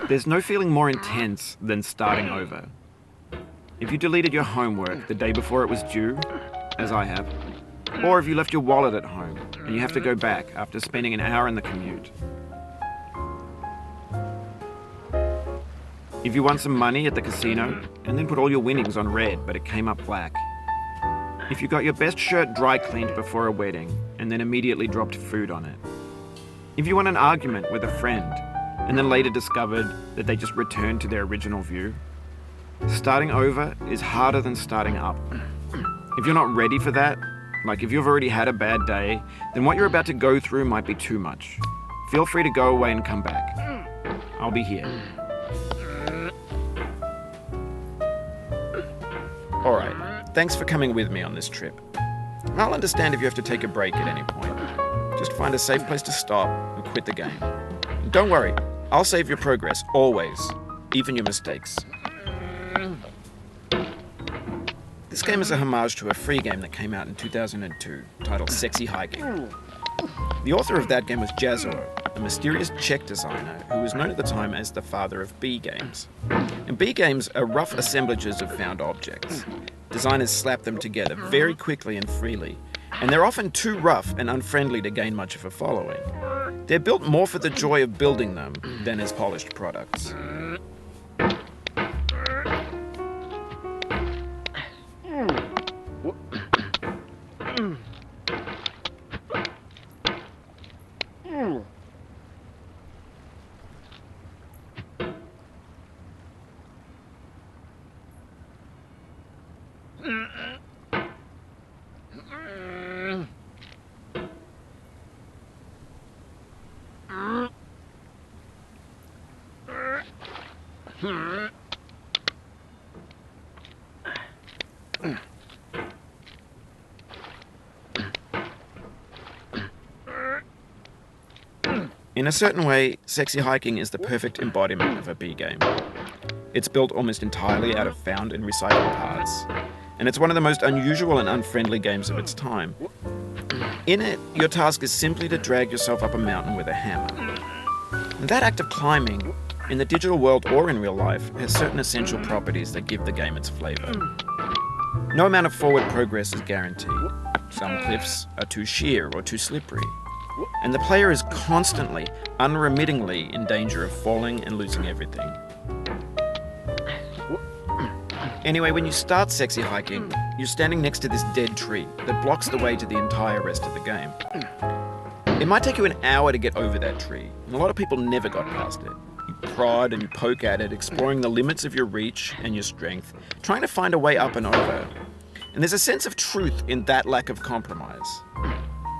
There's no feeling more intense than starting over. If you deleted your homework the day before it was due, as I have, or if you left your wallet at home and you have to go back after spending an hour in the commute. If you won some money at the casino and then put all your winnings on red but it came up black. If you got your best shirt dry cleaned before a wedding and then immediately dropped food on it. If you won an argument with a friend and then later discovered that they just returned to their original view. Starting over is harder than starting up. If you're not ready for that, like if you've already had a bad day, then what you're about to go through might be too much. Feel free to go away and come back. I'll be here. Alright, thanks for coming with me on this trip. I'll understand if you have to take a break at any point. Just find a safe place to stop and quit the game. And don't worry, I'll save your progress, always, even your mistakes. This game is a homage to a free game that came out in 2002, titled Sexy Hiking. The author of that game was Jazzo, a mysterious Czech designer who was known at the time as the father of B games. And B games are rough assemblages of found objects. Designers slap them together very quickly and freely, and they're often too rough and unfriendly to gain much of a following. They're built more for the joy of building them than as polished products. In a certain way, Sexy Hiking is the perfect embodiment of a B game. It's built almost entirely out of found and recycled parts, and it's one of the most unusual and unfriendly games of its time. In it, your task is simply to drag yourself up a mountain with a hammer. And that act of climbing, in the digital world or in real life, has certain essential properties that give the game its flavor. No amount of forward progress is guaranteed. Some cliffs are too sheer or too slippery. And the player is constantly, unremittingly in danger of falling and losing everything. Anyway, when you start Sexy Hiking, you're standing next to this dead tree that blocks the way to the entire rest of the game. It might take you an hour to get over that tree, and a lot of people never got past it. You prod and you poke at it, exploring the limits of your reach and your strength, trying to find a way up and over. And there's a sense of truth in that lack of compromise.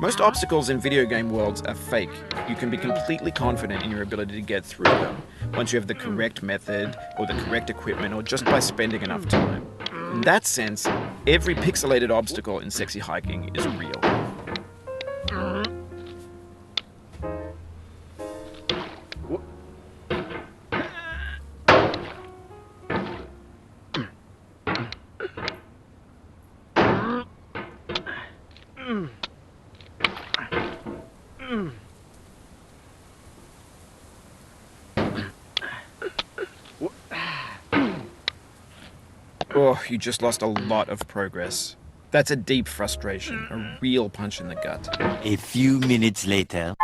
Most obstacles in video game worlds are fake. You can be completely confident in your ability to get through them once you have the correct method or the correct equipment or just by spending enough time. In that sense, every pixelated obstacle in Sexy Hiking is real. Oh, you just lost a lot of progress. That's a deep frustration, a real punch in the gut. A few minutes later.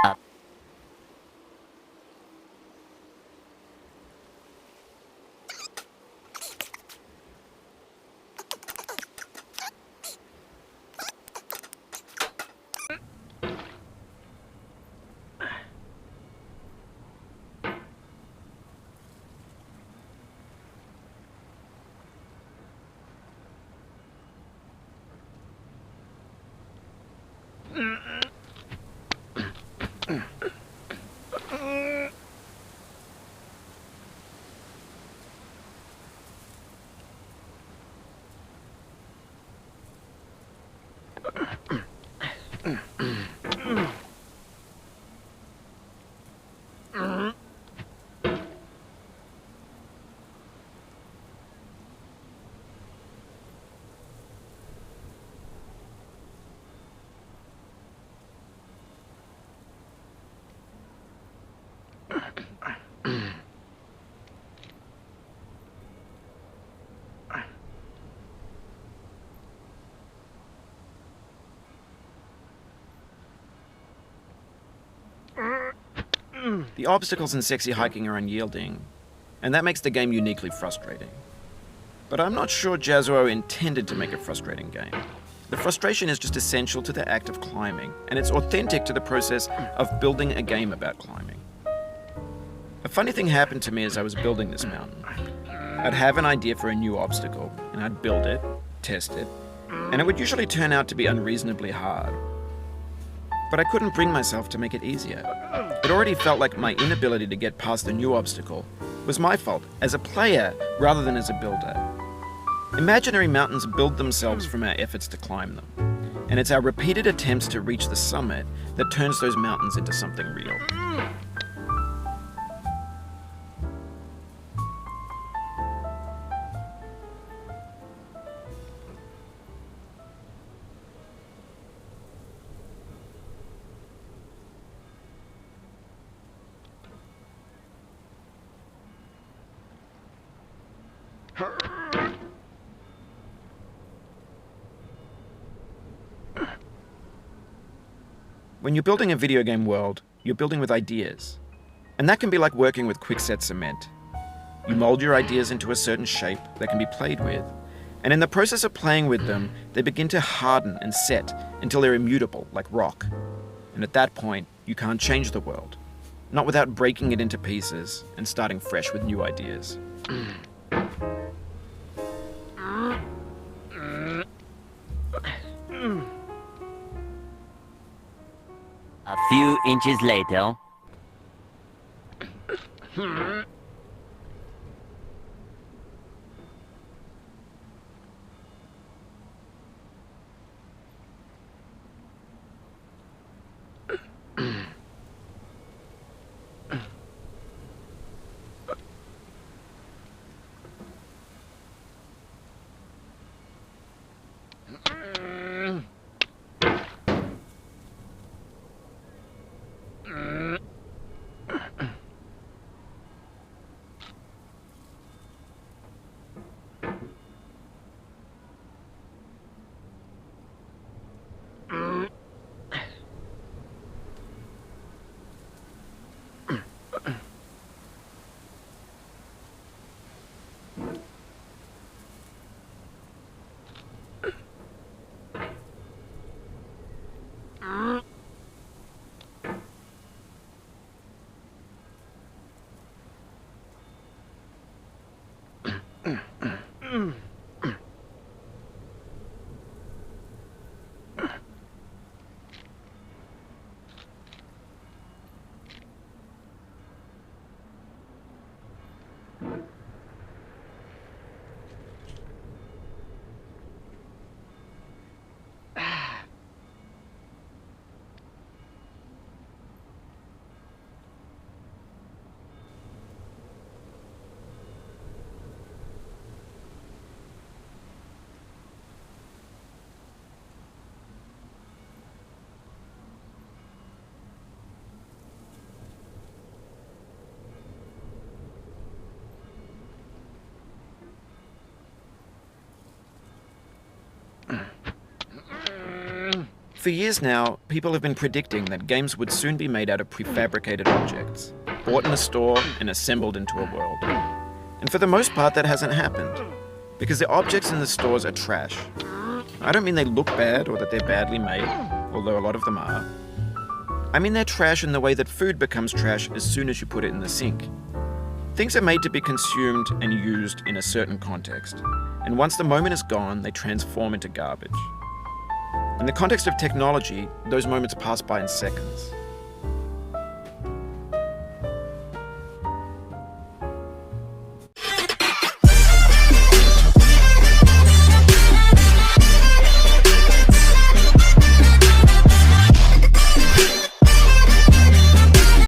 The obstacles in Sexy Hiking are unyielding, and that makes the game uniquely frustrating. But I'm not sure Jazzuo intended to make a frustrating game. The frustration is just essential to the act of climbing, and it's authentic to the process of building a game about climbing. A funny thing happened to me as I was building this mountain. I'd have an idea for a new obstacle, and I'd build it, test it, and it would usually turn out to be unreasonably hard. But I couldn't bring myself to make it easier. It already felt like my inability to get past the new obstacle was my fault as a player rather than as a builder. Imaginary mountains build themselves from our efforts to climb them, and it's our repeated attempts to reach the summit that turns those mountains into something real. When you're building a video game world, you're building with ideas. And that can be like working with quickset cement. You mold your ideas into a certain shape that can be played with, and in the process of playing with them, they begin to harden and set until they're immutable, like rock. And at that point, you can't change the world, not without breaking it into pieces and starting fresh with new ideas. A few inches later. For years now, people have been predicting that games would soon be made out of prefabricated objects, bought in a store and assembled into a world. And for the most part, that hasn't happened, because the objects in the stores are trash. I don't mean they look bad or that they're badly made, although a lot of them are. I mean they're trash in the way that food becomes trash as soon as you put it in the sink. Things are made to be consumed and used in a certain context, and once the moment is gone, they transform into garbage. In the context of technology, those moments pass by in seconds.